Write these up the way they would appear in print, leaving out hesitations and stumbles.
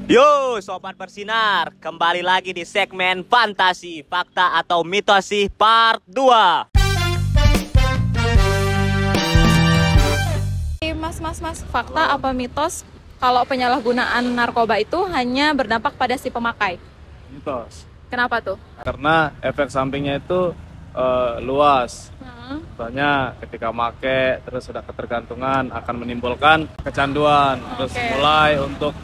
Yo, Sobat Bersinar, kembali lagi di segmen Fantasi, Fakta atau Mitos Part 2. Mas, fakta apa mitos kalau penyalahgunaan narkoba itu hanya berdampak pada si pemakai? Mitos. Kenapa tuh? Karena efek sampingnya itu luas. Soalnya ketika make terus sudah ketergantungan akan menimbulkan kecanduan. Terus mulai untuk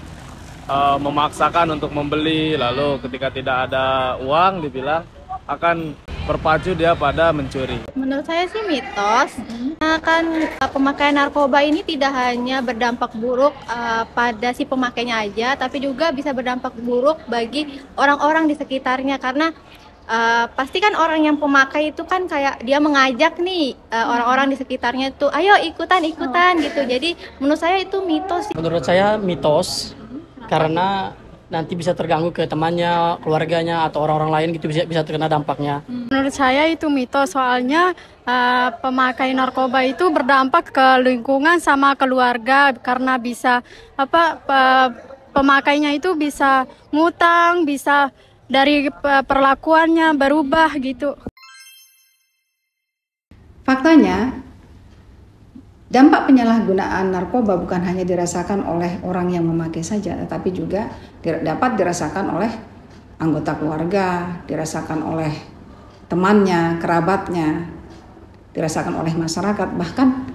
memaksakan untuk membeli, lalu ketika tidak ada uang dibilang akan berpacu dia pada mencuri. Menurut saya sih mitos. Kan pemakaian narkoba ini tidak hanya berdampak buruk pada si pemakainya aja, tapi juga bisa berdampak buruk bagi orang-orang di sekitarnya karena pasti kan orang yang pemakai itu kan kayak dia mengajak nih orang-orang di sekitarnya itu, ayo ikutan gitu. Jadi menurut saya itu mitos. Menurut saya mitos karena nanti bisa terganggu ke temannya, keluarganya, atau orang-orang lain gitu bisa terkena dampaknya. Menurut saya itu mitos, soalnya pemakai narkoba itu berdampak ke lingkungan sama keluarga karena bisa pemakainya itu bisa ngutang, bisa dari perlakuannya berubah gitu. Faktanya, dampak penyalahgunaan narkoba bukan hanya dirasakan oleh orang yang memakai saja, tetapi juga dapat dirasakan oleh anggota keluarga, dirasakan oleh temannya, kerabatnya, dirasakan oleh masyarakat, bahkan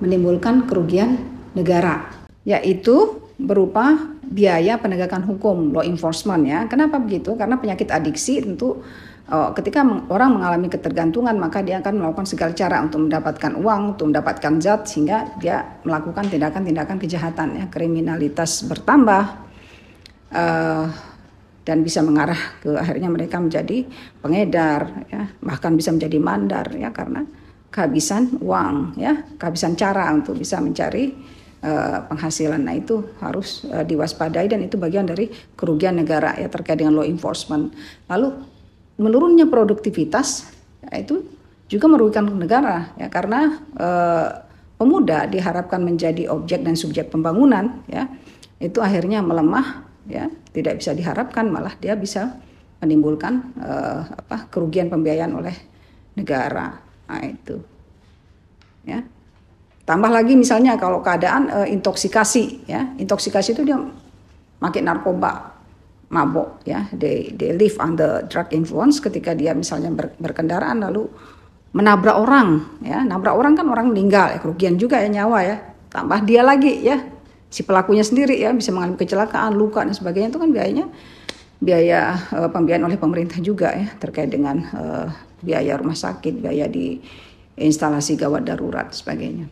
menimbulkan kerugian negara, yaitu berupa biaya penegakan hukum, law enforcement ya. Kenapa begitu? Karena penyakit adiksi tentu ketika orang mengalami ketergantungan maka dia akan melakukan segala cara untuk mendapatkan uang, untuk mendapatkan zat sehingga dia melakukan tindakan-tindakan kejahatan ya, kriminalitas bertambah dan bisa mengarah ke akhirnya mereka menjadi pengedar ya, bahkan bisa menjadi mandar ya karena kehabisan uang ya, kehabisan cara untuk bisa mencari penghasilan. Nah itu harus diwaspadai dan itu bagian dari kerugian negara ya terkait dengan law enforcement. Lalu menurunnya produktivitas ya, itu juga merugikan negara ya karena pemuda diharapkan menjadi objek dan subjek pembangunan ya, itu akhirnya melemah ya, tidak bisa diharapkan, malah dia bisa menimbulkan kerugian pembiayaan oleh negara. Nah itu ya. Tambah lagi misalnya kalau keadaan intoksikasi ya, intoksikasi itu dia makin narkoba, mabok ya, they live under drug influence. Ketika dia misalnya berkendaraan lalu menabrak orang ya, nabrak orang kan orang meninggal ya, kerugian juga ya nyawa ya, tambah dia lagi ya, si pelakunya sendiri ya bisa mengalami kecelakaan, luka dan sebagainya, itu kan biaya pembiayaan oleh pemerintah juga ya terkait dengan biaya rumah sakit, biaya di instalasi gawat darurat sebagainya.